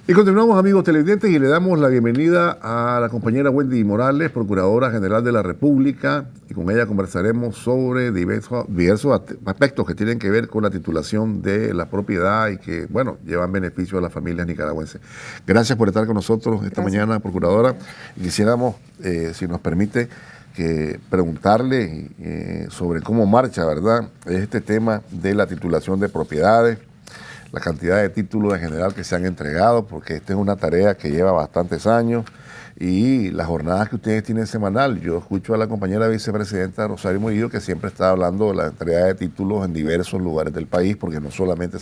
Y continuamos, amigos televidentes, y le damos la bienvenida a la compañera Wendy Morales, Procuradora General de la República, y con ella conversaremos sobre diversos aspectos que tienen que ver con la titulación de la propiedad y que, bueno, llevan beneficio a las familias nicaragüenses. Gracias por estar con nosotros esta mañana, Procuradora. Y quisiéramos, si nos permite, preguntarle sobre cómo marcha, ¿verdad?, este tema de la titulación de propiedades, la cantidad de títulos en general que se han entregado, porque esta es una tarea que lleva bastantes años, y las jornadas que ustedes tienen semanal. Yo escucho a la compañera vicepresidenta Rosario Murillo, que siempre está hablando de la entrega de títulos en diversos lugares del país, porque no solamente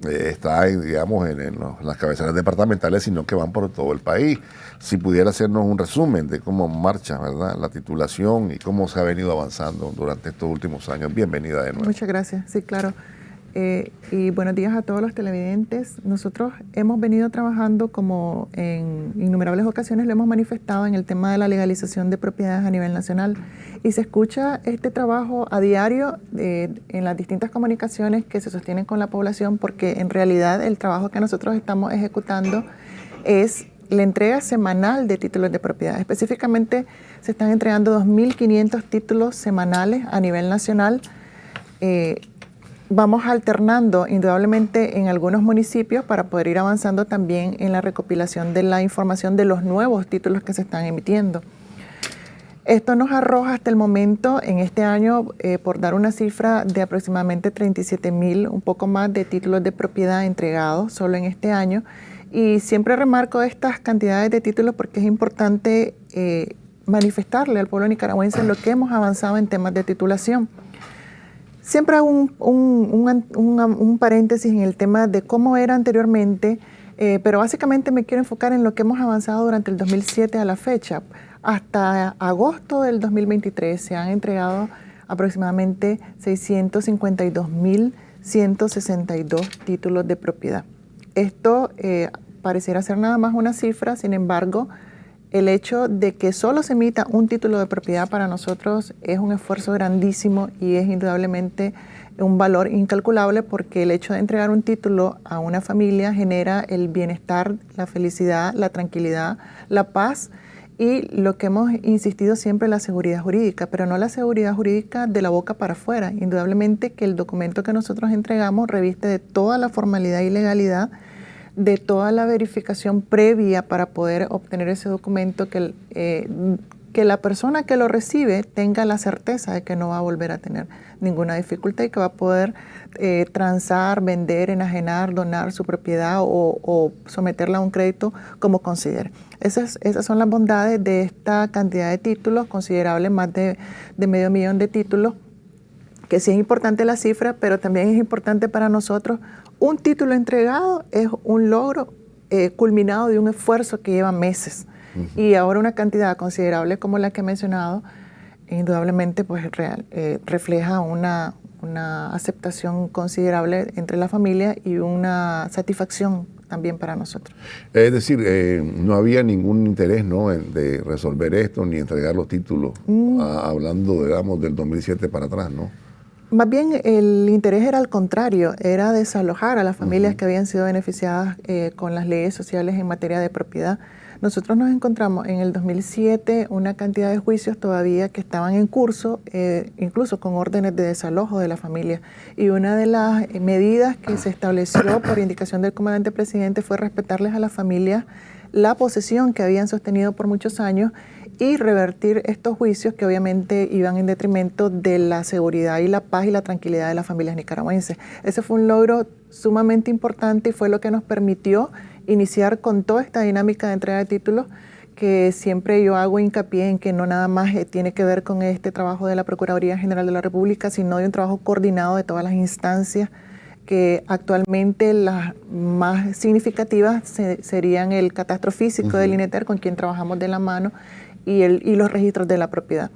está digamos, en las cabeceras departamentales, sino que van por todo el país. Si pudiera hacernos un resumen de cómo marcha, ¿verdad?, la titulación y cómo se ha venido avanzando durante estos últimos años. Bienvenida de nuevo. Muchas gracias. Sí, claro. Y buenos días a todos los televidentes. Nosotros hemos venido trabajando, como en innumerables ocasiones lo hemos manifestado, en el tema de la legalización de propiedades a nivel nacional. Y se escucha este trabajo a diario en las distintas comunicaciones que se sostienen con la población, porque en realidad el trabajo que nosotros estamos ejecutando es la entrega semanal de títulos de propiedad. Específicamente se están entregando 2.500 títulos semanales a nivel nacional. Vamos alternando indudablemente en algunos municipios para poder ir avanzando también en la recopilación de la información de los nuevos títulos que se están emitiendo. Esto nos arroja hasta el momento, en este año, por dar una cifra, de aproximadamente 37.000, un poco más, de títulos de propiedad entregados solo en este año. Y siempre remarco estas cantidades de títulos porque es importante manifestarle al pueblo nicaragüense lo que hemos avanzado en temas de titulación. Siempre hago un paréntesis en el tema de cómo era anteriormente, pero básicamente me quiero enfocar en lo que hemos avanzado durante el 2007 a la fecha. Hasta agosto del 2023 se han entregado aproximadamente 652.162 títulos de propiedad. Esto pareciera ser nada más una cifra, sin embargo, el hecho de que solo se emita un título de propiedad para nosotros es un esfuerzo grandísimo y es indudablemente un valor incalculable, porque el hecho de entregar un título a una familia genera el bienestar, la felicidad, la tranquilidad, la paz y lo que hemos insistido siempre, la seguridad jurídica, pero no la seguridad jurídica de la boca para afuera. Indudablemente que el documento que nosotros entregamos reviste de toda la formalidad y legalidad, de toda la verificación previa para poder obtener ese documento, que la persona que lo recibe tenga la certeza de que no va a volver a tener ninguna dificultad y que va a poder transar, vender, enajenar, donar su propiedad o someterla a un crédito como considere. Esas son las bondades de esta cantidad de títulos considerable, más de 500.000 de títulos, que sí es importante la cifra, pero también es importante para nosotros. Un título entregado es un logro culminado de un esfuerzo que lleva meses. Y ahora una cantidad considerable como la que he mencionado, indudablemente pues refleja una aceptación considerable entre la familia y una satisfacción también para nosotros. Es decir, no había ningún interés, ¿no?, de resolver esto ni entregar los títulos, hablando, digamos, del 2007 para atrás, ¿no? Más bien el interés era al contrario, era desalojar a las familias que habían sido beneficiadas con las leyes sociales en materia de propiedad. Nosotros nos encontramos en el 2007 una cantidad de juicios todavía que estaban en curso, incluso con órdenes de desalojo de la familia. Y una de las medidas que se estableció por indicación del comandante presidente fue respetarles a las familias la posesión que habían sostenido por muchos años y revertir estos juicios que obviamente iban en detrimento de la seguridad y la paz y la tranquilidad de las familias nicaragüenses. Ese fue un logro sumamente importante y fue lo que nos permitió iniciar con toda esta dinámica de entrega de títulos, que siempre yo hago hincapié en que no nada más tiene que ver con este trabajo de la Procuraduría General de la República, sino de un trabajo coordinado de todas las instancias, que actualmente las más significativas serían el catastro físico del INETER, con quien trabajamos de la mano, y los registros de la propiedad.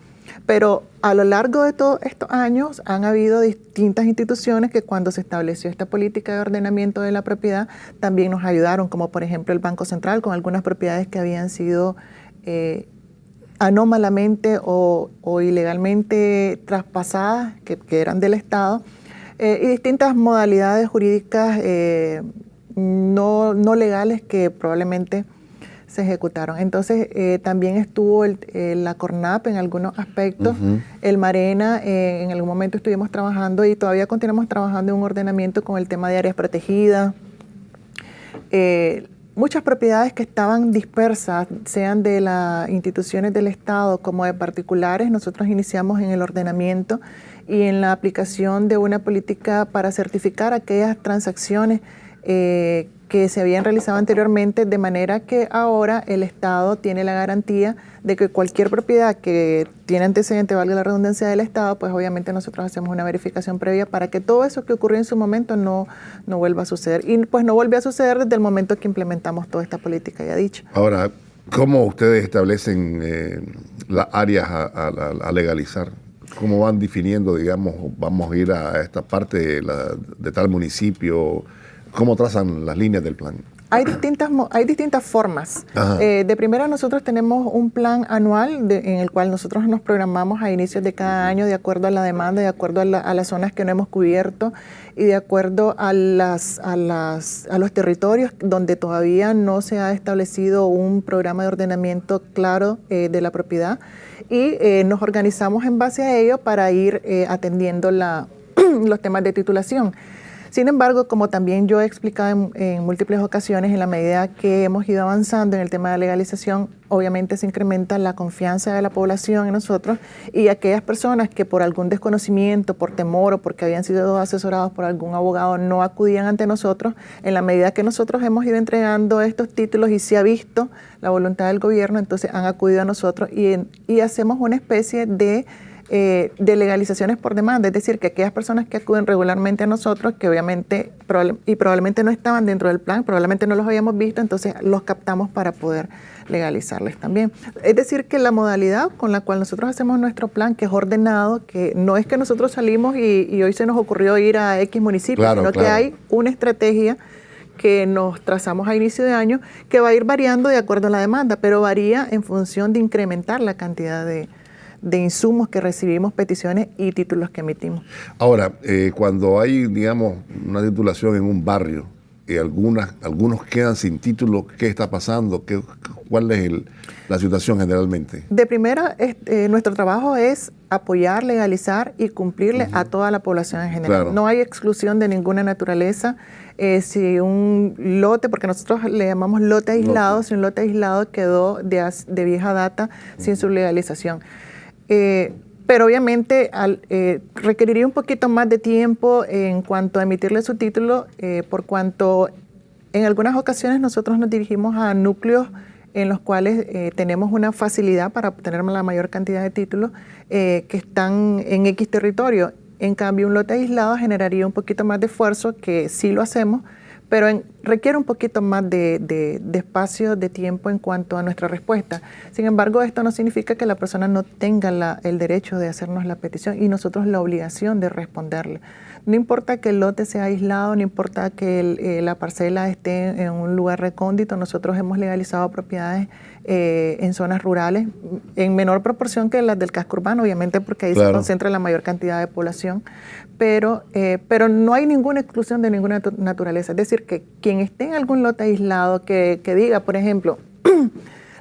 Pero a lo largo de todos estos años han habido distintas instituciones que, cuando se estableció esta política de ordenamiento de la propiedad, también nos ayudaron, como por ejemplo el Banco Central, con algunas propiedades que habían sido anómalamente o ilegalmente traspasadas, que eran del Estado, y distintas modalidades jurídicas no legales que probablemente se ejecutaron. Entonces, también estuvo la CORNAP en algunos aspectos, el MARENA, en algún momento estuvimos trabajando y todavía continuamos trabajando en un ordenamiento con el tema de áreas protegidas. Muchas propiedades que estaban dispersas, sean de las instituciones del Estado como de particulares, nosotros iniciamos en el ordenamiento y en la aplicación de una política para certificar aquellas transacciones que se habían realizado anteriormente, de manera que ahora el Estado tiene la garantía de que cualquier propiedad que tiene antecedente, valga la redundancia del Estado, pues obviamente nosotros hacemos una verificación previa para que todo eso que ocurrió en su momento no vuelva a suceder. Y pues no vuelve a suceder desde el momento que implementamos toda esta política ya dicha. Ahora, ¿cómo ustedes establecen las áreas a legalizar? ¿Cómo van definiendo, digamos, vamos a ir a esta parte de tal municipio? ¿Cómo trazan las líneas del plan? Hay distintas formas. De primera, nosotros tenemos un plan anual en el cual nosotros nos programamos a inicios de cada año de acuerdo a la demanda, de acuerdo a las zonas que no hemos cubierto y de acuerdo a los territorios donde todavía no se ha establecido un programa de ordenamiento claro de la propiedad. Y nos organizamos en base a ello para ir atendiendo los temas de titulación. Sin embargo, como también yo he explicado en múltiples ocasiones, en la medida que hemos ido avanzando en el tema de legalización, obviamente se incrementa la confianza de la población en nosotros y aquellas personas que por algún desconocimiento, por temor o porque habían sido asesorados por algún abogado no acudían ante nosotros, en la medida que nosotros hemos ido entregando estos títulos y se ha visto la voluntad del gobierno, entonces han acudido a nosotros y hacemos una especie de legalizaciones por demanda, es decir, que aquellas personas que acuden regularmente a nosotros, que obviamente probablemente no estaban dentro del plan, probablemente no los habíamos visto, entonces los captamos para poder legalizarles también. Es decir, que la modalidad con la cual nosotros hacemos nuestro plan, que es ordenado, que no es que nosotros salimos y hoy se nos ocurrió ir a X municipio, sino que hay una estrategia que nos trazamos a inicio de año, que va a ir variando de acuerdo a la demanda, pero varía en función de incrementar la cantidad de insumos que recibimos, peticiones y títulos que emitimos. Ahora, cuando hay, digamos, una titulación en un barrio y algunos quedan sin título, ¿qué está pasando? ¿Cuál es la situación generalmente? De primera, nuestro trabajo es apoyar, legalizar y cumplirle a toda la población en general. Claro. No hay exclusión de ninguna naturaleza. Si un lote, porque nosotros le llamamos lote aislado, si un lote aislado quedó de vieja data sin su legalización. Pero obviamente requeriría un poquito más de tiempo en cuanto a emitirle su título, por cuanto en algunas ocasiones nosotros nos dirigimos a núcleos en los cuales tenemos una facilidad para obtener la mayor cantidad de títulos que están en X territorio. En cambio, un lote aislado generaría un poquito más de esfuerzo, que sí lo hacemos, pero requiere un poquito más de espacio, de tiempo en cuanto a nuestra respuesta. Sin embargo, esto no significa que la persona no tenga el derecho de hacernos la petición y nosotros la obligación de responderle. No importa que el lote sea aislado, no importa que la parcela esté en un lugar recóndito, nosotros hemos legalizado propiedades en zonas rurales, en menor proporción que las del casco urbano, obviamente porque ahí se concentra la mayor cantidad de población, pero no hay ninguna exclusión de ninguna naturaleza. Es decir, que quien esté en algún lote aislado que diga, por ejemplo,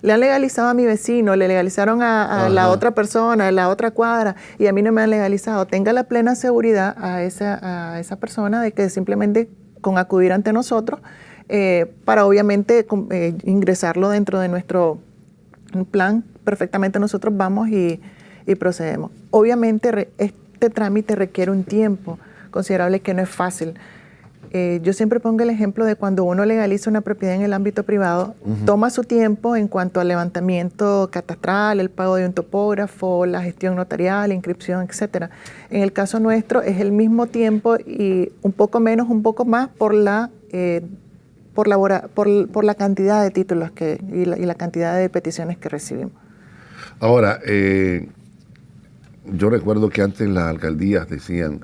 le han legalizado a mi vecino, le legalizaron a la otra persona, a la otra cuadra, y a mí no me han legalizado, tenga la plena seguridad a esa persona de que simplemente con acudir ante nosotros, para obviamente ingresarlo dentro de nuestro plan, perfectamente nosotros vamos y procedemos. Obviamente este trámite requiere un tiempo considerable que no es fácil. Yo siempre pongo el ejemplo de cuando uno legaliza una propiedad en el ámbito privado, toma su tiempo en cuanto al levantamiento catastral, el pago de un topógrafo, la gestión notarial, la inscripción, etc. En el caso nuestro es el mismo tiempo y un poco menos, un poco más por la cantidad de títulos y la cantidad de peticiones que recibimos. Ahora, yo recuerdo que antes las alcaldías decían,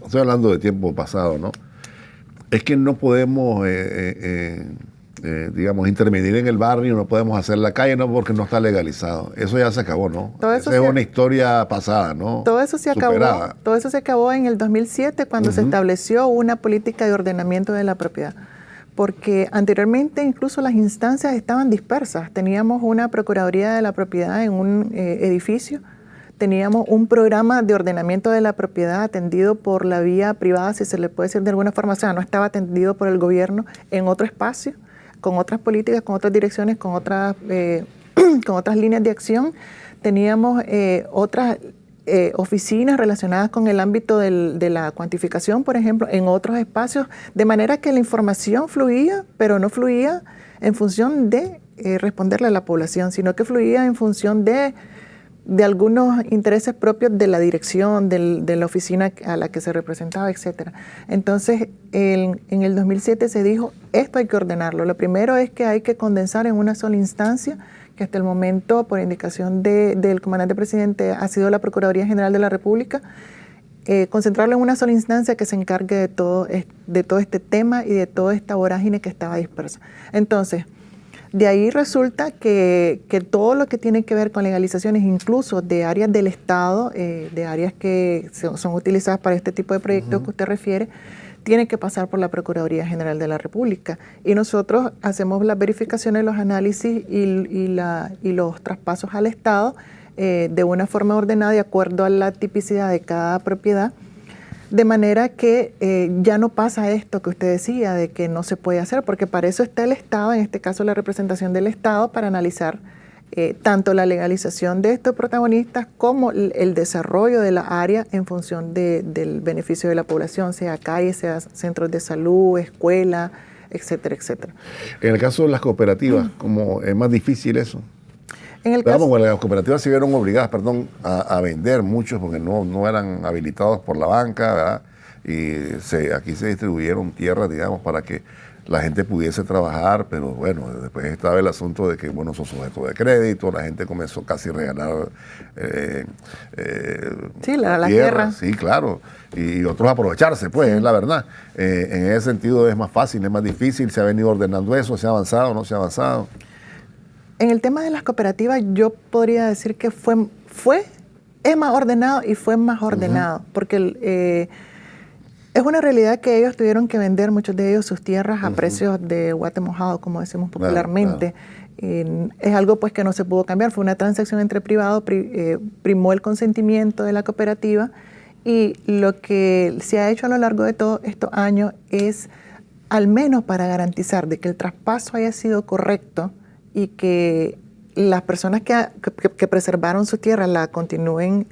estoy hablando de tiempo pasado, ¿no? Es que no podemos digamos, intervenir en el barrio, no podemos hacer la calle, no, porque no está legalizado. Eso ya se acabó, ¿no? Esa es una historia pasada, ¿no? Todo eso se Superada. acabó. Todo eso se acabó en el 2007 cuando se estableció una política de ordenamiento de la propiedad. Porque anteriormente incluso las instancias estaban dispersas. Teníamos una Procuraduría de la Propiedad en un edificio, teníamos un programa de ordenamiento de la propiedad atendido por la vía privada, si se le puede decir de alguna forma, o sea, no estaba atendido por el gobierno en otro espacio, con otras políticas, con otras direcciones, con otras líneas de acción. Teníamos otras oficinas relacionadas con el ámbito de la cuantificación, por ejemplo, en otros espacios, de manera que la información fluía, pero no fluía en función de responderle a la población, sino que fluía en función de algunos intereses propios de la dirección, de la oficina a la que se representaba, etc. Entonces, en el 2007 se dijo, esto hay que ordenarlo. Lo primero es que hay que condensar en una sola instancia, que hasta el momento, por indicación del comandante presidente, ha sido la Procuraduría General de la República, concentrarlo en una sola instancia que se encargue de todo este tema y de toda esta vorágine que estaba dispersa. Entonces, de ahí resulta que todo lo que tiene que ver con legalizaciones, incluso de áreas del Estado, de áreas que son utilizadas para este tipo de proyectos que usted refiere, tiene que pasar por la Procuraduría General de la República. Y nosotros hacemos las verificaciones, los análisis y los traspasos al Estado de una forma ordenada de acuerdo a la tipicidad de cada propiedad, de manera que ya no pasa esto que usted decía, de que no se puede hacer, porque para eso está el Estado, en este caso la representación del Estado, para analizar tanto la legalización de estos protagonistas como el desarrollo de la área en función del beneficio de la población, sea calles, sea centros de salud, escuela, etcétera, etcétera. En el caso de las cooperativas, ¿cómo es más difícil eso? En el caso, bueno, las cooperativas se vieron obligadas, a vender muchos porque no eran habilitados por la banca, ¿verdad? Y aquí se distribuyeron tierras, digamos, para que la gente pudiese trabajar, pero bueno, después estaba el asunto de que, bueno, son sujetos de crédito, la gente comenzó casi a regalar sí, la tierra. Sí, claro, y otros aprovecharse, pues, es la verdad. En ese sentido es más fácil, es más difícil, se ha venido ordenando eso, se ha avanzado, no se ha avanzado. En el tema de las cooperativas, yo podría decir que es más ordenado y fue más ordenado, porque es una realidad que ellos tuvieron que vender, muchos de ellos, sus tierras a precios de guate mojado, como decimos popularmente. Es algo pues que no se pudo cambiar, fue una transacción entre privados, primó el consentimiento de la cooperativa, y lo que se ha hecho a lo largo de todos estos años es, al menos para garantizar de que el traspaso haya sido correcto, y que las personas que preservaron su tierra la continúen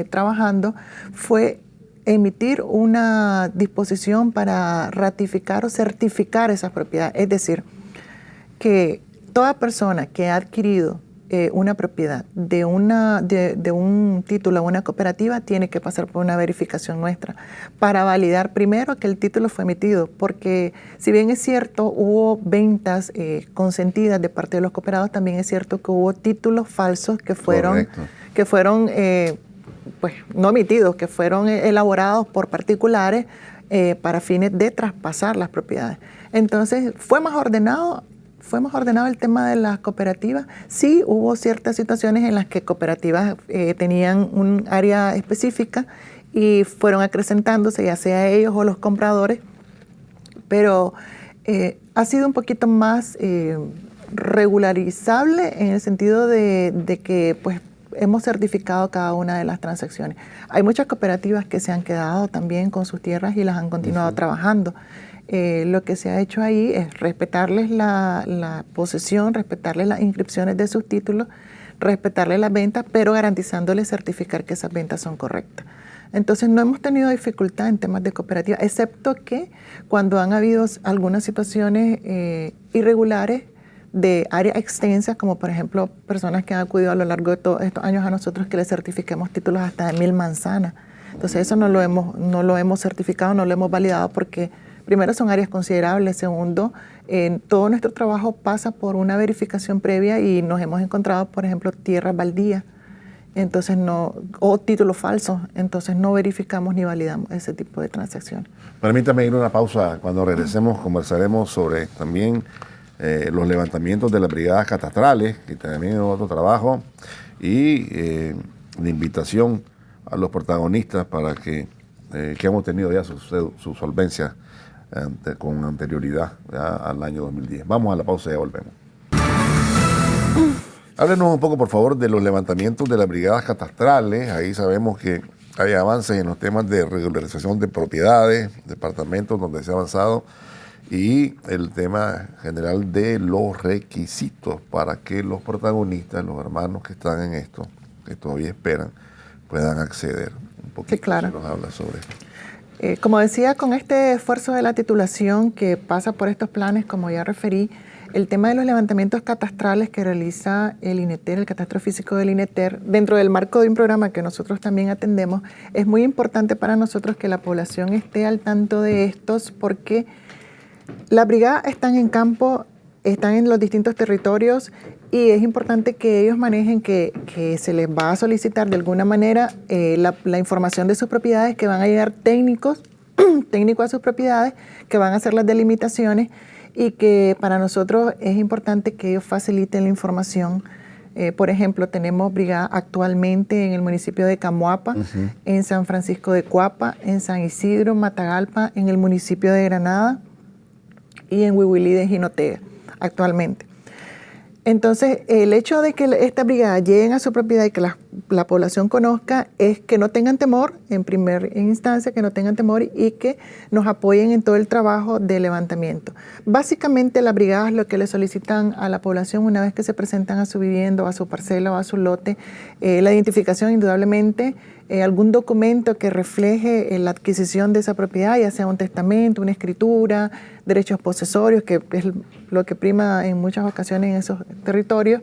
trabajando, fue emitir una disposición para ratificar o certificar esas propiedades. Es decir, que toda persona que ha adquirido una propiedad de un título a una cooperativa tiene que pasar por una verificación nuestra para validar primero que el título fue emitido, porque si bien es cierto hubo ventas consentidas de parte de los cooperados, también es cierto que hubo títulos falsos que fueron pues no emitidos, que fueron elaborados por particulares para fines de traspasar las propiedades. Entonces fue más ordenado el tema de las cooperativas. Sí hubo ciertas situaciones en las que cooperativas tenían un área específica y fueron acrecentándose, ya sea ellos o los compradores, pero ha sido un poquito más regularizable en el sentido de que pues hemos certificado cada una de las transacciones. Hay muchas cooperativas que se han quedado también con sus tierras y las han continuado trabajando. Lo que se ha hecho ahí es respetarles la posesión, respetarles las inscripciones de sus títulos, respetarles las ventas, pero garantizándoles certificar que esas ventas son correctas. Entonces no hemos tenido dificultad en temas de cooperativa, excepto que cuando han habido algunas situaciones irregulares de áreas extensas, como por ejemplo personas que han acudido a lo largo de todos estos años a nosotros que les certifiquemos títulos hasta de 1000 manzanas. Entonces eso no lo hemos certificado, no lo hemos validado porque primero son áreas considerables, segundo, todo nuestro trabajo pasa por una verificación previa y nos hemos encontrado, por ejemplo, tierras baldías, entonces o títulos falsos, entonces no verificamos ni validamos ese tipo de transacciones. Permítame ir a una pausa. Cuando regresemos conversaremos sobre también los levantamientos de las brigadas catastrales, que también es otro trabajo, y la invitación a los protagonistas para que hemos tenido ya su solvencia con anterioridad al año 2010. Vamos a la pausa y ya volvemos. Háblenos un poco, por favor, de los levantamientos de las brigadas catastrales. Ahí sabemos que hay avances en los temas de regularización de propiedades, departamentos donde se ha avanzado, y el tema general de los requisitos para que los protagonistas, los hermanos que están en esto, que todavía esperan, puedan acceder. Un poquito, sí, claro. Si nos habla sobre esto. Como decía, con este esfuerzo de la titulación que pasa por estos planes, como ya referí, el tema de los levantamientos catastrales que realiza el INETER, el catastro físico del INETER, dentro del marco de un programa que nosotros también atendemos, es muy importante para nosotros que la población esté al tanto de estos, porque las brigadas están en campo, están en los distintos territorios, y es importante que ellos manejen que se les va a solicitar de alguna manera la información de sus propiedades, que van a llegar técnicos a sus propiedades, que van a hacer las delimitaciones, y que para nosotros es importante que ellos faciliten la información. Por ejemplo, tenemos brigada actualmente en el municipio de Camoapa, en San Francisco de Coapa, en San Isidro, Matagalpa, en el municipio de Granada y en Huihuilí de Jinotega actualmente. Entonces, el hecho de que estas brigadas lleguen a su propiedad y que la población conozca es que no tengan temor, en primera instancia, que no tengan temor y que nos apoyen en todo el trabajo de levantamiento. Básicamente, las brigadas lo que le solicitan a la población una vez que se presentan a su vivienda, o a su parcela o a su lote, la identificación indudablemente, algún documento que refleje la adquisición de esa propiedad, ya sea un testamento, una escritura, derechos posesorios, que es lo que prima en muchas ocasiones en esos territorios,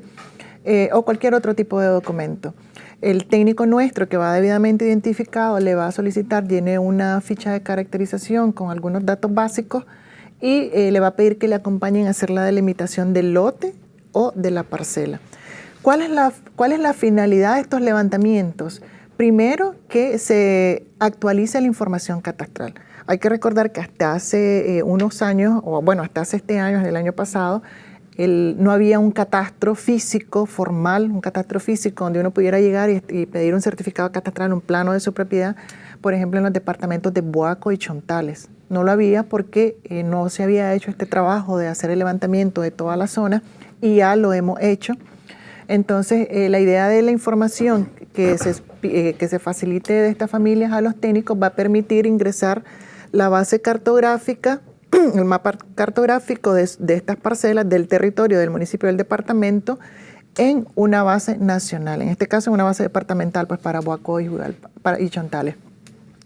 o cualquier otro tipo de documento. El técnico nuestro, que va debidamente identificado, le va a solicitar, tiene una ficha de caracterización con algunos datos básicos y le va a pedir que le acompañen a hacer la delimitación del lote o de la parcela. ¿Cuál es la finalidad de estos levantamientos? Primero, que se actualice la información catastral. Hay que recordar que hasta hace unos años, o bueno, hasta hace este año, el año pasado, no había un catastro físico formal, un catastro físico donde uno pudiera llegar y pedir un certificado catastral, un plano de su propiedad, por ejemplo, en los departamentos de Boaco y Chontales. No lo había porque no se había hecho este trabajo de hacer el levantamiento de toda la zona, y ya lo hemos hecho. Entonces, la idea de la información que se facilite de estas familias a los técnicos va a permitir ingresar la base cartográfica, el mapa cartográfico de estas parcelas del territorio del municipio del departamento en una base nacional, en este caso en una base departamental, pues para Boaco y Chontales.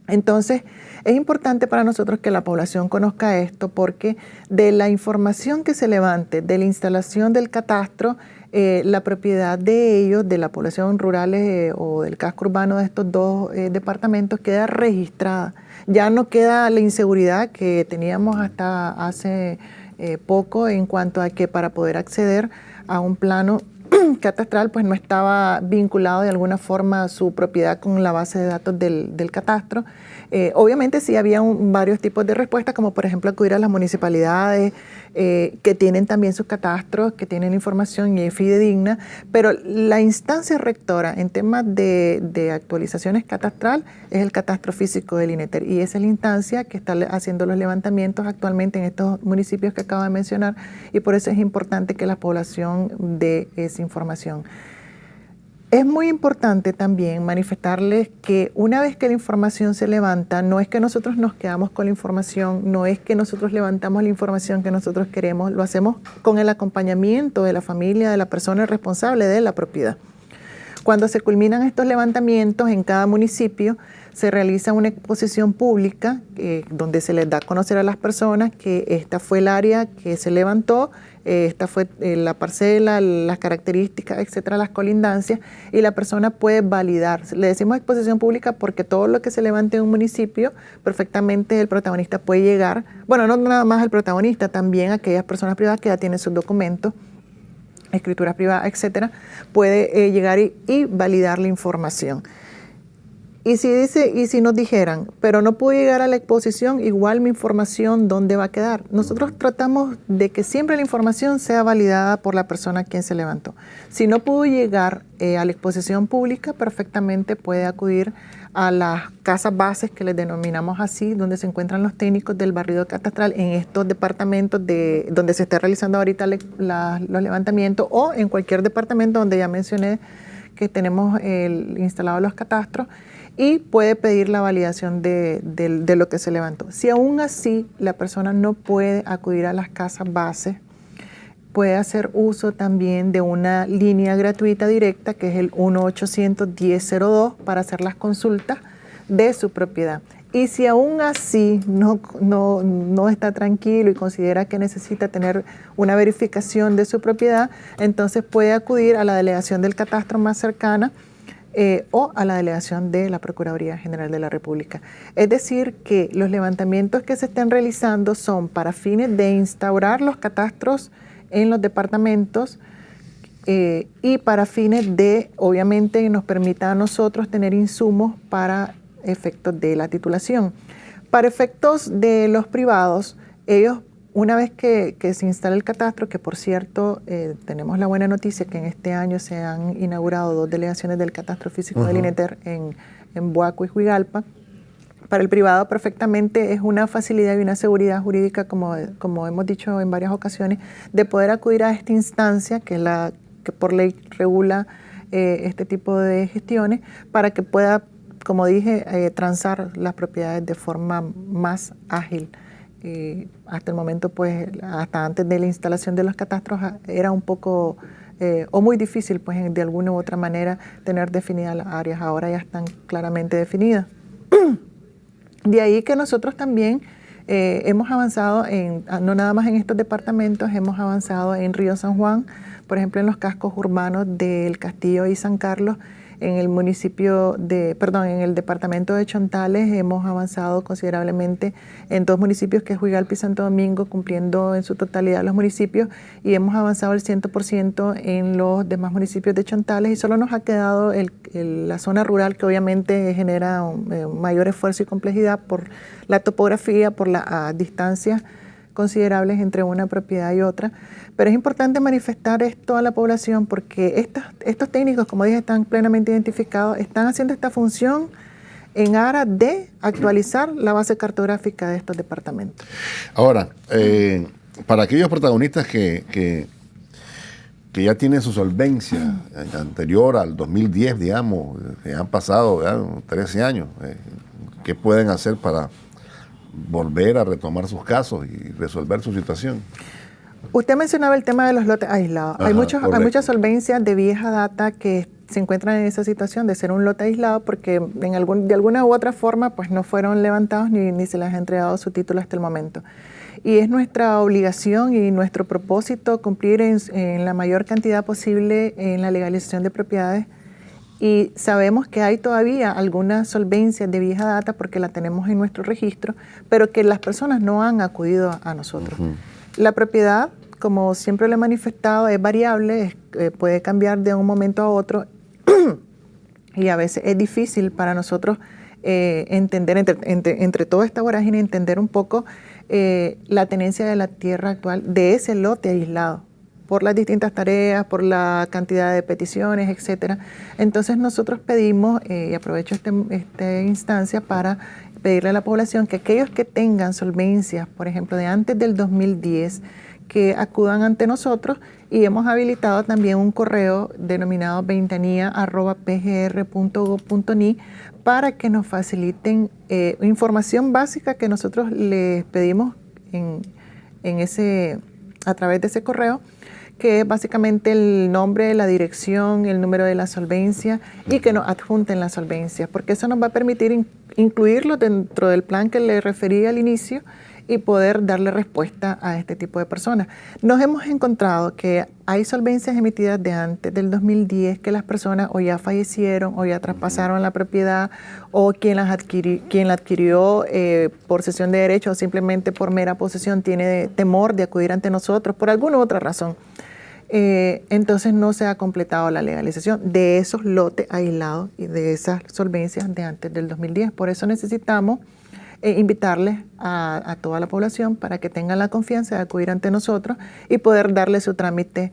Entonces, es importante para nosotros que la población conozca esto, porque de la información que se levante de la instalación del catastro, la propiedad de ellos, de la población rural o del casco urbano de estos dos departamentos, queda registrada. Ya no queda la inseguridad que teníamos hasta hace poco, en cuanto a que para poder acceder a un plano catastral, pues no estaba vinculado de alguna forma su propiedad con la base de datos del catastro. Obviamente sí había varios tipos de respuestas, como por ejemplo acudir a las municipalidades que tienen también sus catastros, que tienen información y es fidedigna, pero la instancia rectora en temas de actualizaciones catastral es el catastro físico del INETER, y esa es la instancia que está haciendo los levantamientos actualmente en estos municipios que acabo de mencionar, y por eso es importante que la población dé esa información. Es muy importante también manifestarles que una vez que la información se levanta, no es que nosotros nos quedamos con la información, no es que nosotros levantamos la información que nosotros queremos, lo hacemos con el acompañamiento de la familia, de la persona responsable de la propiedad. Cuando se culminan estos levantamientos en cada municipio, se realiza una exposición pública donde se les da a conocer a las personas que esta fue el área que se levantó, esta fue la parcela, las características, etcétera, las colindancias, y la persona puede validar. Le decimos exposición pública porque todo lo que se levante en un municipio, perfectamente el protagonista puede llegar, bueno, no nada más el protagonista, también aquellas personas privadas que ya tienen sus documentos, escritura privada, etcétera, puede llegar y validar la información. Y si nos dijeran, pero no pude llegar a la exposición, igual mi información, ¿dónde va a quedar? Nosotros tratamos de que siempre la información sea validada por la persona a quien se levantó. Si no pudo llegar a la exposición pública, perfectamente puede acudir a las casas bases, que les denominamos así, donde se encuentran los técnicos del barrido catastral en estos departamentos donde se está realizando ahorita los levantamientos, o en cualquier departamento donde ya mencioné que tenemos instalado los catastros, y puede pedir la validación de lo que se levantó. Si aún así la persona no puede acudir a las casas bases, puede hacer uso también de una línea gratuita directa, que es el 1-800-1002, para hacer las consultas de su propiedad. Y si aún así no está tranquilo y considera que necesita tener una verificación de su propiedad, entonces puede acudir a la delegación del catastro más cercana, o a la delegación de la Procuraduría General de la República. Es decir, que los levantamientos que se están realizando son para fines de instaurar los catastros en los departamentos, y para fines de, obviamente, nos permita a nosotros tener insumos para efectos de la titulación. Para efectos de los privados, ellos, una vez que se instala el catastro, que por cierto, tenemos la buena noticia que en este año se han inaugurado 2 delegaciones del catastro físico del INETER en Boaco y Juigalpa. Para el privado perfectamente es una facilidad y una seguridad jurídica, como hemos dicho en varias ocasiones, de poder acudir a esta instancia, que es la que por ley regula este tipo de gestiones, para que pueda, como dije, transar las propiedades de forma más ágil. Hasta el momento, pues, hasta antes de la instalación de los catastros, era un poco o muy difícil, pues, de alguna u otra manera tener definidas las áreas. Ahora ya están claramente definidas. De ahí que nosotros también hemos avanzado no nada más en estos departamentos, hemos avanzado en Río San Juan, por ejemplo, en los cascos urbanos del Castillo y San Carlos. En el en el departamento de Chontales hemos avanzado considerablemente en 2 municipios, que es Juigalpa y Santo Domingo, cumpliendo en su totalidad los municipios, y hemos avanzado el 100% en los demás municipios de Chontales, y solo nos ha quedado la zona rural, que obviamente genera un mayor esfuerzo y complejidad por la topografía, por las distancias considerables entre una propiedad y otra. Pero es importante manifestar esto a la población, porque estos técnicos, como dije, están plenamente identificados, están haciendo esta función en aras de actualizar la base cartográfica de estos departamentos. Ahora, para aquellos protagonistas que ya tienen su solvencia anterior al 2010, digamos, que han pasado ya 13 años, ¿qué pueden hacer para volver a retomar sus casos y resolver su situación? Usted mencionaba el tema de los lotes aislados. Ajá, hay muchas solvencias de vieja data que se encuentran en esa situación de ser un lote aislado, porque de alguna u otra forma pues no fueron levantados ni se les ha entregado su título hasta el momento. Y es nuestra obligación y nuestro propósito cumplir en la mayor cantidad posible en la legalización de propiedades. Y sabemos que hay todavía algunas solvencias de vieja data, porque la tenemos en nuestro registro, pero que las personas no han acudido a nosotros. La propiedad, como siempre lo he manifestado, es variable, puede cambiar de un momento a otro, y a veces es difícil para nosotros entender, entre toda esta vorágine, entender un poco la tenencia de la tierra actual de ese lote aislado, por las distintas tareas, por la cantidad de peticiones, etcétera. Entonces nosotros pedimos, y aprovecho esta instancia para pedirle a la población que aquellos que tengan solvencias, por ejemplo, de antes del 2010, que acudan ante nosotros, y hemos habilitado también un correo denominado ventanilla@pgr.gov.ni para que nos faciliten información básica que nosotros les pedimos a través de ese correo, que es básicamente el nombre, la dirección, el número de la solvencia, y que nos adjunten las solvencias, porque eso nos va a permitir incluirlo dentro del plan que le referí al inicio y poder darle respuesta a este tipo de personas. Nos hemos encontrado que hay solvencias emitidas de antes del 2010 que las personas o ya fallecieron o ya traspasaron la propiedad, o quien la adquirió por cesión de derecho o simplemente por mera posesión tiene temor de acudir ante nosotros por alguna otra razón. entonces no se ha completado la legalización de esos lotes aislados y de esas solvencias de antes del 2010. Por eso necesitamos invitarles a toda la población para que tengan la confianza de acudir ante nosotros y poder darle su trámite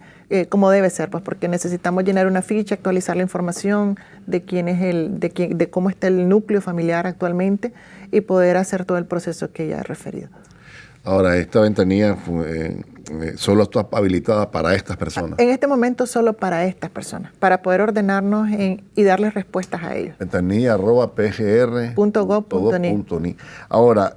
como debe ser, pues porque necesitamos llenar una ficha, actualizar la información de quién es de cómo está el núcleo familiar actualmente y poder hacer todo el proceso que ya he referido. Ahora, esta ventanilla solo está habilitada para estas personas. En este momento solo para estas personas, para poder ordenarnos y darles respuestas a ellos. Ventanilla@pgr.gov.ni. Ahora,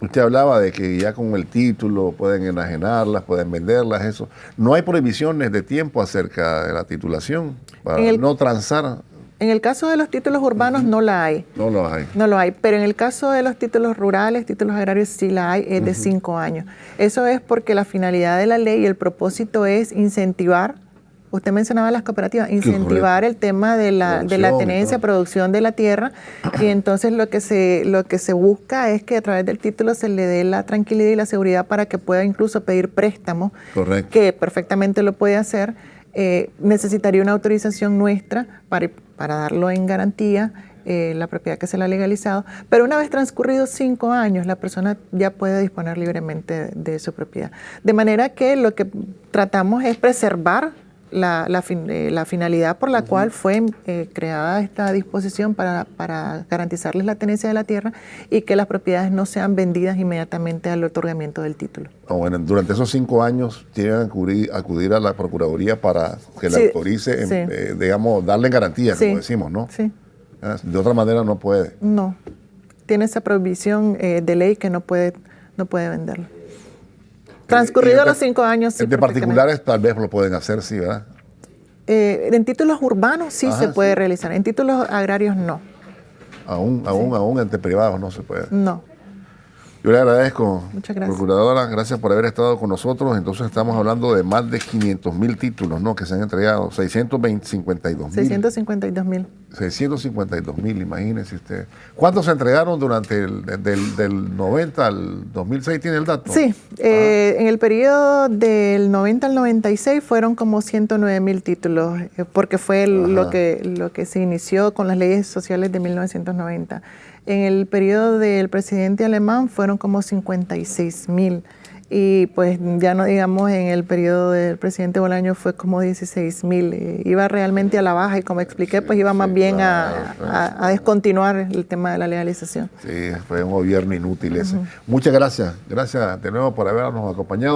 usted hablaba de que ya con el título pueden enajenarlas, pueden venderlas, eso. ¿No hay prohibiciones de tiempo acerca de la titulación para no transar? En el caso de los títulos urbanos no la hay. No lo hay. No lo hay, pero en el caso de los títulos rurales, títulos agrarios sí la hay, es de 5 años. Eso es porque la finalidad de la ley y el propósito es incentivar, usted mencionaba las cooperativas, incentivar el tema de la tenencia, producción de la tierra, y entonces lo que se busca es que a través del título se le dé la tranquilidad y la seguridad para que pueda incluso pedir préstamos, que perfectamente lo puede hacer. Necesitaría una autorización nuestra para darlo en garantía, la propiedad que se le ha legalizado, pero una vez transcurridos 5 años, la persona ya puede disponer libremente de su propiedad. De manera que lo que tratamos es preservar la finalidad por la cual fue creada esta disposición para garantizarles la tenencia de la tierra y que las propiedades no sean vendidas inmediatamente al otorgamiento del título. Bueno, durante esos 5 años tienen que acudir a la Procuraduría para que la autorice, digamos, darle garantía, como decimos, ¿no? Sí. De otra manera no puede. No, tiene esa prohibición de ley que no puede venderlo. Transcurridos los 5 años, sí. De particulares tal vez lo pueden hacer, sí, ¿verdad? En títulos urbanos sí se puede realizar, en títulos agrarios no. Aún entre privados no se puede. No. Yo le agradezco, muchas gracias, Procuradora, gracias por haber estado con nosotros. Entonces estamos hablando de más de 500,000 títulos, ¿no?, que se han entregado, 652,000. 652,000. 652,000, imagínense usted. ¿Cuántos se entregaron durante del 90 al 2006? ¿Tiene el dato? Sí, en el periodo del 90 al 96 fueron como 109,000 títulos, porque fue lo que se inició con las leyes sociales de 1990. En el periodo del presidente alemán fueron como 56,000. Y pues ya no digamos, en el periodo del presidente Bolaño fue como 16,000. Iba realmente a la baja y como expliqué, pues iba más bien a descontinuar el tema de la legalización. Sí, fue un gobierno inútil ese. Muchas gracias. Gracias de nuevo por habernos acompañado.